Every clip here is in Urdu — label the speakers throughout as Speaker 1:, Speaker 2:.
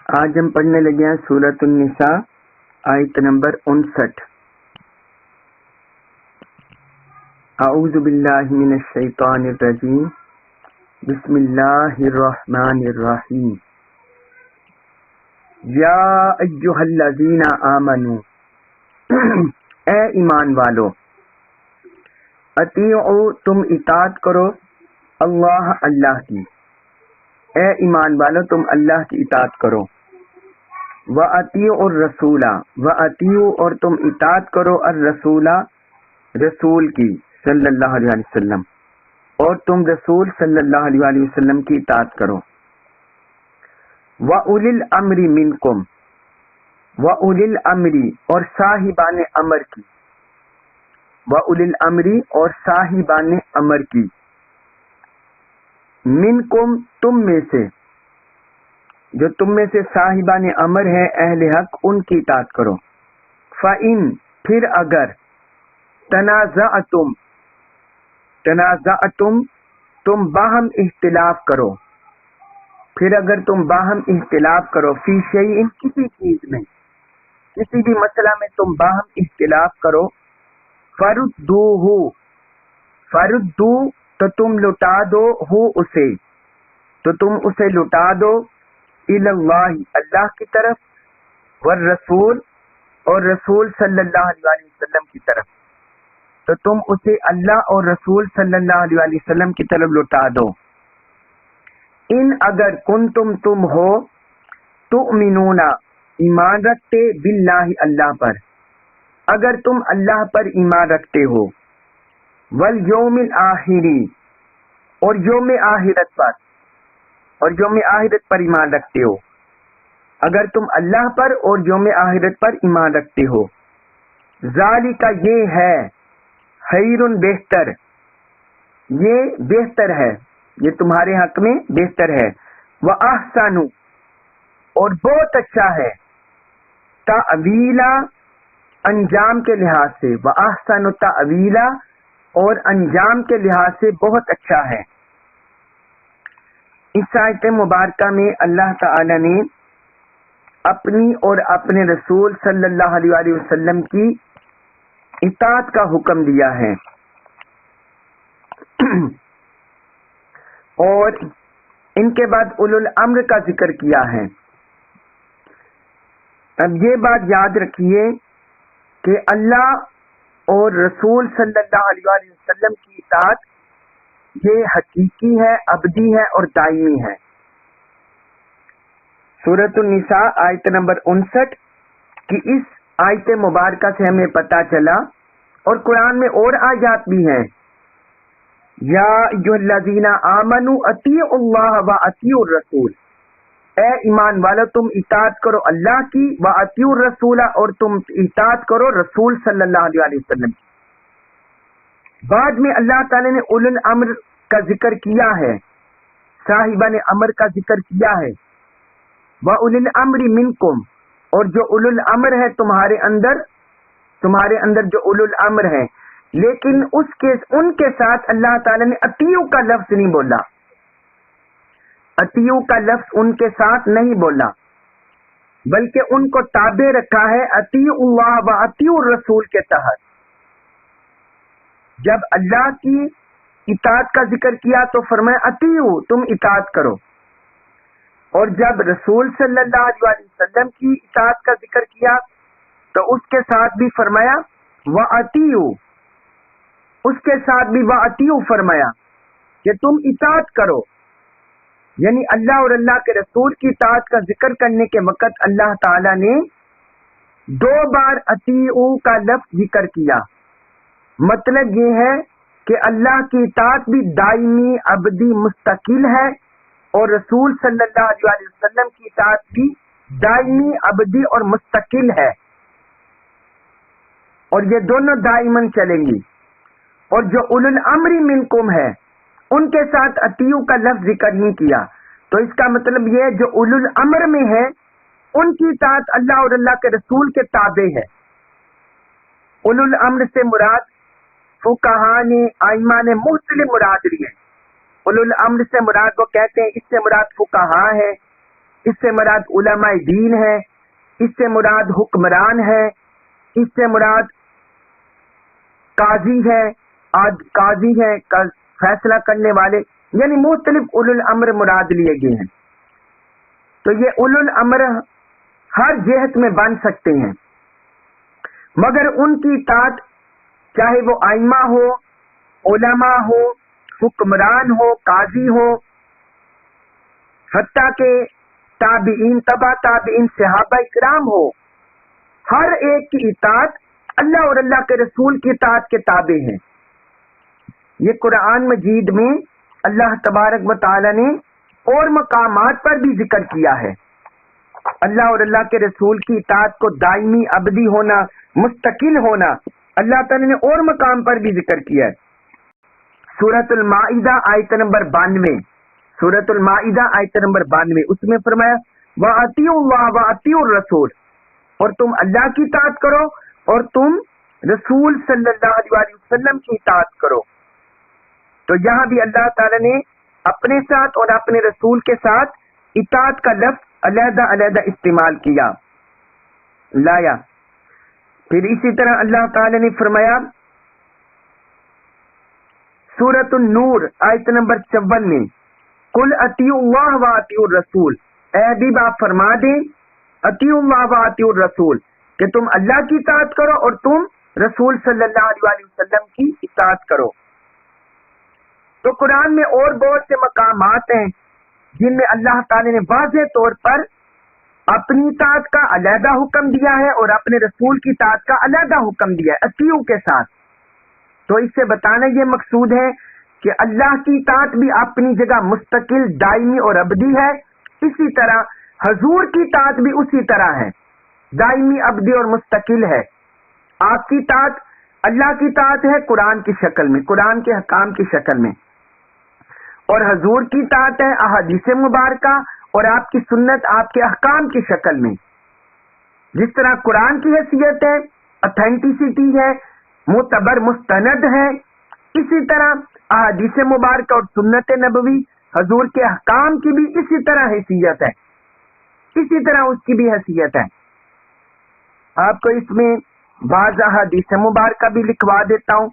Speaker 1: آج ہم پڑھنے لگے ہیں سورۃ النساء آیت نمبر 59۔ اعوذ باللہ من الشیطان الرجیم، بسم اللہ الرحمن الرحیم۔ یا ایھا الذین آمنوا، اے ایمان والو، اطیعوا، تم اطاعت کرو، اللہ کی، اے ایمان والو تم اللہ کی اطاعت کرو۔ وَأَطِيعُوا الرَّسُولَ، وَأَطِيعُوا اور تم اطاعت کرو الرسول، رسول کی صلی اللہ علیہ وسلم، اور تم رسول صلی اللہ علیہ وسلم کی اطاعت کرو۔ وَأُولِي الْأَمْرِ مِنْكُمْ، وَأُولِي الْأَمْرِ اور صاحبان امر کی، وَأُولِي الْأَمْرِ اور صاحبان امر کی، منکم تم میں سے، جو تم میں سے صاحبان امر ہیں اہل حق، ان کی اطاعت کرو۔ فَإِن پھر اگر تنازعتم تم باہم اختلاف کرو، پھر اگر تم باہم اختلاف کرو، فی شیء کسی چیز میں، کسی بھی مسئلہ میں تم باہم اختلاف کرو، فردو تو تم لوٹا دو، ہو اسے تو تم اسے لوٹا دو، اللہ اللہ کی طرف، والرسول اور رسول صلی اللہ علیہ وسلم کی طرف، تو تم اسے اللہ اور رسول صلی اللہ علیہ وسلم کی طرف لوٹا دو۔ ان اگر کنتم تم ہو، تؤمنون ایمان رکھتے، باللہ اللہ پر، اگر تم اللہ پر ایمان رکھتے ہو، والیوم الآخری اور یوم آخرت پر، اور یوم آخرت پر ایمان رکھتے ہو، اگر تم اللہ پر اور یوم آخرت پر ایمان رکھتے ہو، ذالک یہ ہے، خیر بہتر، یہ بہتر ہے، یہ تمہارے حق میں بہتر ہے، وَأَحْسَنُ اور بہت اچھا ہے، تأویلا انجام کے لحاظ سے، وَأَحْسَنُ تأویلا اور انجام کے لحاظ سے بہت اچھا ہے۔ اس آیت مبارکہ میں اللہ تعالی نے اپنی اور اپنے رسول صلی اللہ علیہ وسلم کی اطاعت کا حکم دیا ہے، اور ان کے بعد اولو الامر کا ذکر کیا ہے۔ اب یہ بات یاد رکھیے کہ اللہ اور رسول صلی اللہ علیہ وسلم کی اطاعت یہ حقیقی ہے، ابدی ہے اور دائمی ہے۔ سورۃ النساء آیت نمبر 59 کی اس آیت مبارکہ سے ہمیں پتہ چلا، اور قرآن میں اور آیات بھی ہیں، یا ایھا الذین آمنوا اطیعوا اللہ واطیعوا الرسول، اے ایمان والو تم اطاعت کرو اللہ کی، واطیعوا الرسول اور تم اطاعت کرو رسول صلی اللہ علیہ وسلم کی۔ بعد میں اللہ تعالی نے اولو الامر کا ذکر کیا ہے، صاحبان امر کا ذکر کیا ہے، وَأُولِي الْأَمْرِ مِنْكُمْ اور جو اولو الامر ہے تمہارے اندر جو اولو الامر ہے، لیکن ان کے ساتھ اللہ تعالی نے اطیعوا کا لفظ نہیں بولا، اطیعوا کا لفظ ان کے ساتھ نہیں بولا، بلکہ ان کو تابع رکھا ہے اطیعوا اللہ واطیعوا الرسول کے تحت۔ جب اللہ کی اطاعت کا ذکر کیا تو فرمایا اطیعوا، تم اطاعت کرو، اور جب رسول صلی اللہ علیہ وسلم کی اطاعت کا ذکر کیا تو اس کے ساتھ بھی فرمایا وَأَطِيعُوا، اس کے ساتھ بھی وَأَطِيعُوا فرمایا کہ تم اطاعت کرو، یعنی اللہ اور اللہ کے رسول کی اطاعت کا ذکر کرنے کے وقت اللہ تعالی نے 2 بار اطیعوا کا لفظ ذکر کیا۔ مطلب یہ ہے کہ اللہ کی اطاعت بھی دائمی، ابدی، مستقل ہے، اور رسول صلی اللہ علیہ وسلم کی اطاعت بھی دائمی، ابدی اور مستقل ہے، اور یہ دونوں دائماً چلیں گی۔ اور جو اولو الامر منکم ہے ان کے ساتھ اطیعوا کا لفظ ذکر نہیں کیا، تو اس کا مطلب یہ ہے جو اولو الامر میں ہے ان کی اطاعت اللہ اور اللہ کے رسول کے تابع ہے۔ اولو الامر سے مراد فقہاء نے، ائمہ نے مختلف مراد لی ہے۔ اولو الامر سے مراد وہ کہتے ہیں اس سے مراد فقہاء ہے، اس سے مراد علماء دین ہے، اس سے مراد حکمران ہے، اس سے مراد قاضی ہے، فیصلہ کرنے والے، یعنی مختلف اولو الامر مراد لیے گئے ہیں۔ تو یہ اولو الامر ہر جہت میں بن سکتے ہیں، مگر ان کی اطاعت چاہے وہ ائمہ ہو، علماء ہو، حکمران ہو، قاضی ہو، حتیٰ کہ تابعین، تبع تابعین، صحابہ اکرام ہو، ہر ایک کی اطاعت اللہ اور اللہ کے رسول کی اطاعت کے تابع ہے۔ یہ قرآن مجید میں اللہ تبارک و تعالی نے اور مقامات پر بھی ذکر کیا ہے۔ اللہ اور اللہ کے رسول کی اطاعت کو دائمی، ابدی ہونا، مستقل ہونا اللہ تعالی نے اور مقام پر بھی ذکر کیا ہے۔ سورۃ المائدہ آیت نمبر 92، سورۃ المائدہ آیت نمبر 92، اس میں فرمایا وَأَطِیعُوا اللَّهَ وَأَطِیعُوا الرَّسُولَ، اور تم اللہ کی اطاعت کرو اور تم رسول صلی اللہ علیہ وسلم کی اطاعت کرو۔ تو یہاں بھی اللہ تعالی نے اپنے ساتھ اور اپنے رسول کے ساتھ اطاعت کا لفظ علیحدہ علیحدہ استعمال کیا، لایا۔ پھر اسی طرح اللہ تعالی نے فرمایا سورۃ النور آیت نمبر 54 میں قل اطیعوا اللہ واطیعوا الرسول، اے حبیب آپ فرما دیں اطیعوا اللہ واطیعوا الرسول کہ تم اللہ کی اطاعت کرو اور تم رسول صلی اللہ علیہ وسلم کی اطاعت کرو۔ تو قرآن میں اور بہت سے مقامات ہیں جن میں اللہ تعالی نے واضح طور پر اپنی اطاعت کا علیحدہ حکم دیا ہے اور اپنے رسول کی اطاعت کا علیحدہ حکم دیا ہے اطیعوا کے ساتھ۔ تو اس سے بتانا یہ مقصود ہے کہ اللہ کی اطاعت بھی اپنی جگہ مستقل، دائمی اور ابدی ہے، اسی طرح حضور کی اطاعت بھی اسی طرح ہے، دائمی، ابدی اور مستقل ہے۔ آپ کی اطاعت اللہ کی اطاعت ہے قرآن کی شکل میں، قرآن کے احکام کی شکل میں، اور حضور کی اطاعت ہے احادیث مبارکہ اور آپ کی سنت، آپ کے احکام کی شکل میں۔ جس طرح قرآن کی حیثیت ہے، اتھینٹیسٹی ہے، معتبر مستند ہے، اسی طرح احادیث مبارکہ اور سنت نبوی، حضور کے احکام کی بھی اسی طرح حیثیت ہے، اسی طرح اس کی بھی حیثیت ہے۔ آپ کو اس میں بعض احادیث مبارکہ بھی لکھوا دیتا ہوں۔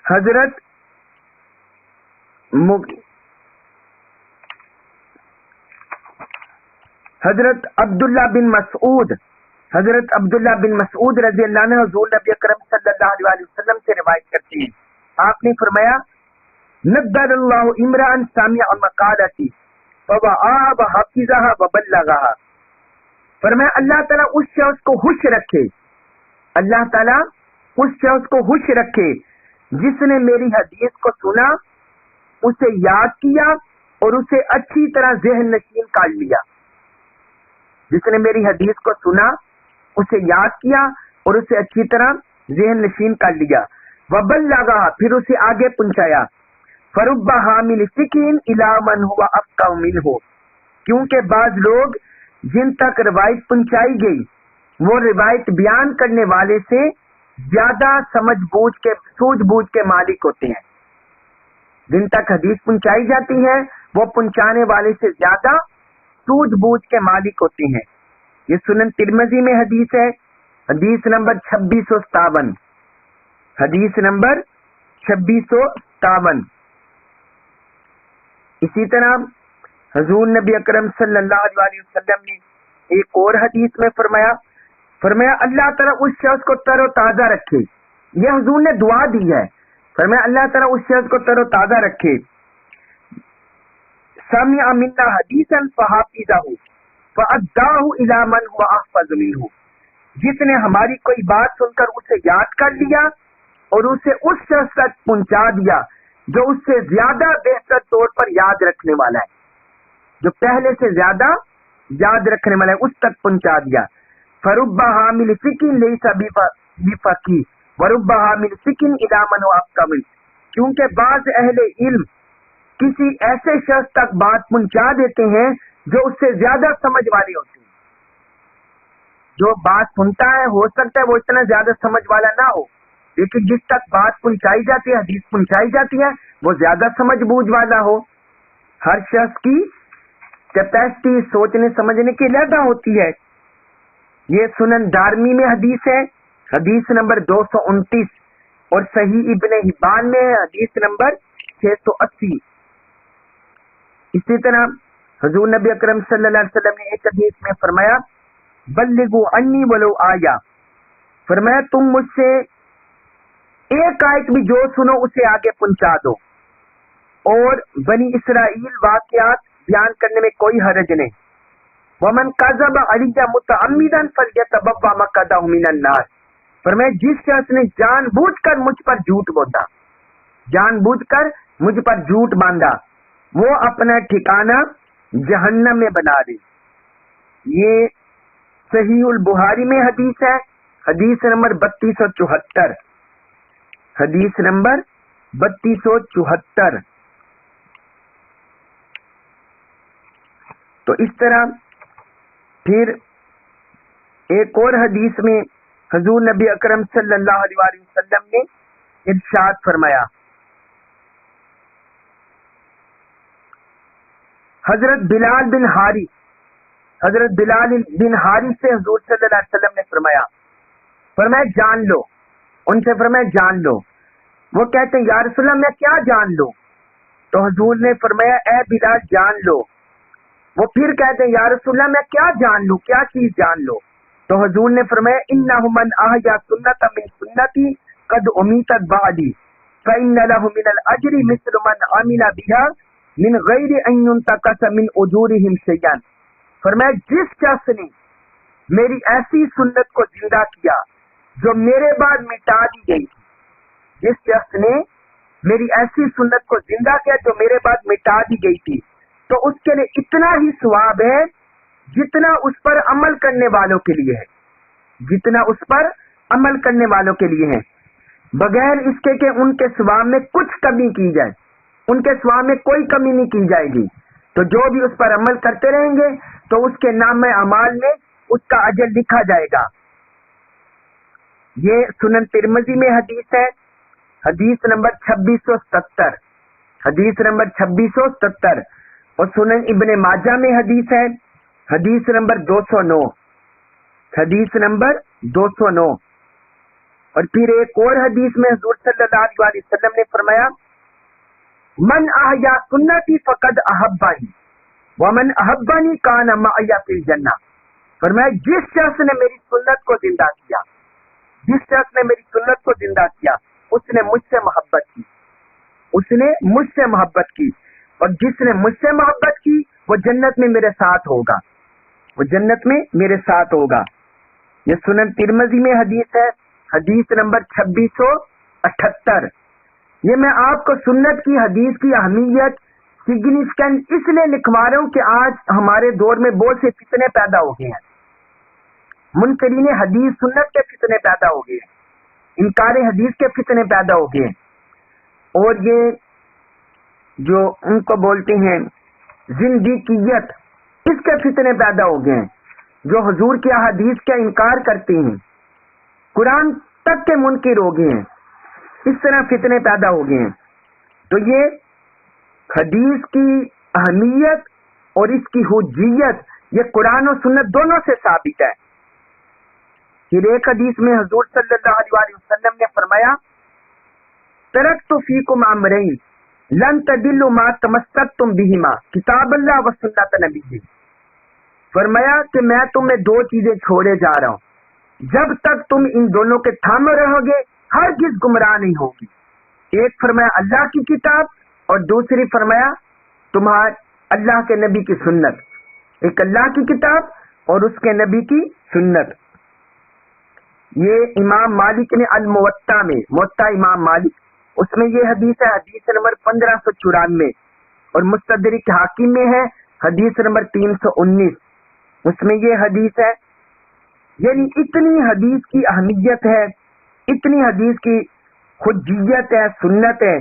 Speaker 1: حضرت عبداللہ بن مسعود رضی اللہ عنہ حضور نبی اکرم صلی اللہ علیہ وسلم سے روایت کرتے ہیں، آپ نے فرمایا نضر اللہ امرأ سامع مقالتی فوعاها وحفظها وبلغها، فرمایا اللہ تعالیٰ اس شخص کو خوش رکھے، اللہ تعالیٰ اس شخص کو خوش رکھے جس نے میری حدیث کو سنا، اسے یاد کیا اور اسے اچھی طرح ذہن نشین کر لیا۔ جس نے میری حدیث کو سنا، اسے یاد کیا اور اسے اچھی طرح ذہن نشین کر لیا، وبلغها، پھر اسے آگے پہنچایا، فرب حامل فقہ الی من هو افقہ منہ، کیونکہ بعض لوگ جن تک روایت پہنچائی گئی وہ روایت بیان کرنے والے سے زیادہ سوجھ بوجھ کے مالک ہوتے ہیں۔ جن تک حدیث پہنچائی جاتی ہے وہ پہنچانے والے سے زیادہ سوجھ بوجھ کے مالک ہوتے ہیں۔ یہ سنن ترمذی میں حدیث ہے، حدیث نمبر 2657، حدیث نمبر 2657۔ اسی طرح حضور نبی اکرم صلی اللہ علیہ وسلم نے ایک اور حدیث میں فرمایا اللہ تعالیٰ اس شخص کو تر و تازہ رکھے، یہ حضور نے دعا دی ہے، فرمایا اللہ تعالیٰ اس شخص کو تر و تازہ رکھے، سمع منا حدیثا فحافظہ فاداہ الی من هو احفظ منہ، جس نے ہماری کوئی بات سن کر اسے یاد کر لیا اور اسے اس شخص تک پہنچا دیا جو اس سے زیادہ بہتر طور پر یاد رکھنے والا ہے، جو پہلے سے زیادہ یاد رکھنے والا ہے، اس تک پہنچا دیا۔ فرب حامل فقہ لیس بفقیہ ورب حامل فقہ الی من هو افقہ منہ، کیونکہ بعض اہل علم کسی ایسے شخص تک بات پہنچا دیتے ہیں جو اس سے زیادہ سمجھ والے ہوتے ہیں۔ جو بات سنتا ہے ہو سکتا ہے وہ اتنا زیادہ سمجھ والا نہ ہو، لیکن جس تک بات پہنچائی جاتی ہے، حدیث پہنچائی جاتی ہے، وہ زیادہ سمجھ بوجھ والا ہو۔ ہر شخص کی کیپیسٹی سوچنے سمجھنے کی علیحدہ ہوتی ہے. یہ سنن دارمی میں حدیث ہے، حدیث نمبر 229، اور صحیح ابن حبان میں ہے حدیث نمبر 680. اسی طرح حضور نبی اکرم صلی اللہ علیہ وسلم نے ایک حدیث میں فرمایا بلغوا عنی ولو آیا، فرمایا تم مجھ سے ایک آیت بھی جو سنو اسے آگے پہنچا دو، اور بنی اسرائیل واقعات بیان کرنے میں کوئی حرج نہیں. ومن کذب علی متعمدا فلیتبوا مقعدہ من النار، فرمایا جس شخص نے جان بوجھ کر مجھ پر جھوٹ بولا، جان بوجھ کر مجھ پر جھوٹ باندھا، وہ اپنا ٹھکانہ جہنم میں بنا دے. یہ صحیح البخاری میں حدیث ہے، حدیث نمبر 3274، حدیث نمبر 3274. تو اس طرح پھر ایک اور حدیث میں حضور نبی اکرم صلی اللہ علیہ وسلم نے ارشاد فرمایا، حضرت بلال بن حارث سے حضور صلی اللہ علیہ وسلم نے فرمایا جان لو، ان سے فرمایا جان لو. وہ کہتے ہیں یا رسول اللہ میں کیا جان لوں؟ تو حضور نے فرمایا اے بلال جان لو. وہ پھر کہتے ہیں یا رسول اللہ میں کیا جان لوں، کیا چیز جان لو؟ تو حضور نے فرمایا انہ من احیا سنت من سنتی قد امیتت بعدی فإن له من الاجر مثل من عمل بها من غیر ان ينتقص من اجورهم شیئا. فرمایا جس شخص نے میری ایسی سنت کو زندہ کیا جو میرے بعد مٹا دی گئی تھی، جس شخص نے میری ایسی سنت کو زندہ کیا جو میرے بعد مٹا دی گئی تھی، تو اس کے لیے اتنا ہی ثواب ہے جتنا اس پر عمل کرنے والوں کے لیے ہے، جتنا اس پر عمل کرنے والوں کے لیے ہے، بغیر اس کے کہ ان کے ثواب میں کچھ کمی کی جائے، ان کے ثواب میں کوئی کمی نہیں کی جائے گی. تو جو بھی اس پر عمل کرتے رہیں گے تو اس کے نام اعمال میں اس کا اجر لکھا جائے گا. یہ سنن ترمذی میں حدیث ہے، حدیث نمبر 2670، حدیث نمبر 2670، اور سنن ابن ماجہ میں حدیث ہے، حدیث نمبر 209، حدیث نمبر 209. اور پھر ایک اور حدیث میں حضور صلی اللہ علیہ وسلم نے فرمایا من احیا سنتی فقد احبنی ومن احبنی کان معی فی الجنہ. فرمایا جس شخص نے میری سنت کو زندہ کیا، جس شخص نے میری سنت کو زندہ کیا اس نے مجھ سے محبت کی، اس نے مجھ سے محبت کی، اور جس نے مجھ سے محبت کی وہ جنت میں میرے ساتھ ہوگا، وہ جنت میں میرے ساتھ ہوگا. یہ سنن ترمذی میں حدیث ہے، حدیث نمبر 2678. یہ میں آپ کو سنت کی حدیث کی اہمیت سگنیفیکینٹ اس لیے لکھوا رہا ہوں کہ آج ہمارے دور میں بہت سے فتنے پیدا ہو گئے ہیں، منکرین حدیث سنت کے فتنے پیدا ہو گئے ہیں، انکار حدیث کے فتنے پیدا ہو گئے ہیں، اور یہ جو ان کو بولتے ہیں زندیقیت، اس کے فتنے پیدا ہو گئے ہیں، جو حضور کی احادیث کا انکار کرتے ہیں، قرآن تک کے منکر ہو گئے ہیں، اس طرح فتنے پیدا ہو گئے ہیں. تو یہ حدیث کی اہمیت اور اس کی حجیت یہ قرآن و سنت دونوں سے ثابت ہے. پھر ایک حدیث میں حضور صلی اللہ علیہ وسلم نے فرمایا ترکت فیکم امرین لن تضلوا ما تمسکتم بہما کتاب اللہ و سنت نبی. فرمایا کہ میں تمہیں دو چیزیں چھوڑے جا رہا ہوں، جب تک تم ان دونوں کے تھامے رہو گے ہرگز گمراہ نہیں ہوگی. ایک فرمایا اللہ کی کتاب، اور دوسری فرمایا تمہارے اللہ کے نبی کی سنت. ایک اللہ کی کتاب اور اس کے نبی کی سنت. یہ امام مالک نے الموطا میں، موطا امام مالک، اس میں یہ حدیث ہے، حدیث نمبر 1594، اور مستدرک حاکم میں ہے حدیث نمبر 319، اس میں یہ حدیث ہے. یعنی اتنی حدیث کی اہمیت ہے، اتنی حدیث کی حجیت ہے، سنت ہے،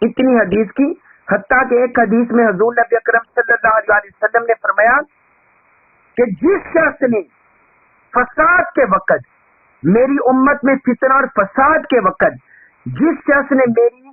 Speaker 1: اتنی حدیث کی، حتیٰ کہ ایک حدیث میں حضور نبی اکرم صلی اللہ علیہ وسلم نے فرمایا کہ جس شخص نے فساد کے وقت، میری امت میں فتنہ اور فساد کے وقت جس شخص نے میری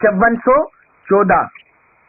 Speaker 1: 5414,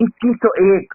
Speaker 1: 2101,